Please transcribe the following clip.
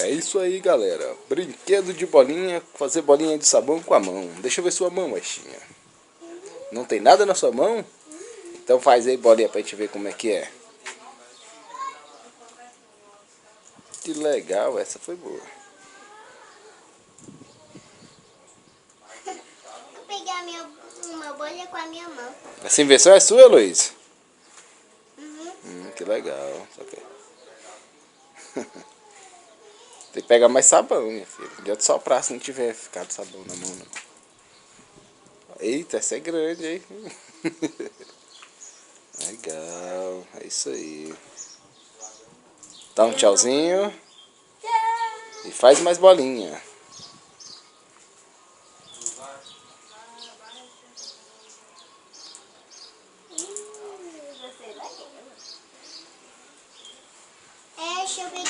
É isso aí, galera. Brinquedo de bolinha, fazer bolinha de sabão com a mão. Deixa eu ver sua mão, Aistinha. Não tem nada na sua mão? Então faz aí bolinha pra gente ver como é que é. Que legal, essa foi boa. Vou pegar uma bolha com a minha mão. Essa invenção é sua, Luiz? Uhum. Que legal. Tem que pegar mais sabão, minha filha. Não adianta soprar se não tiver ficado sabão na mão, não. Eita, essa é grande, hein? Legal, é isso aí. Dá um tchauzinho. E faz mais bolinha. Você vai. É, deixa eu ver.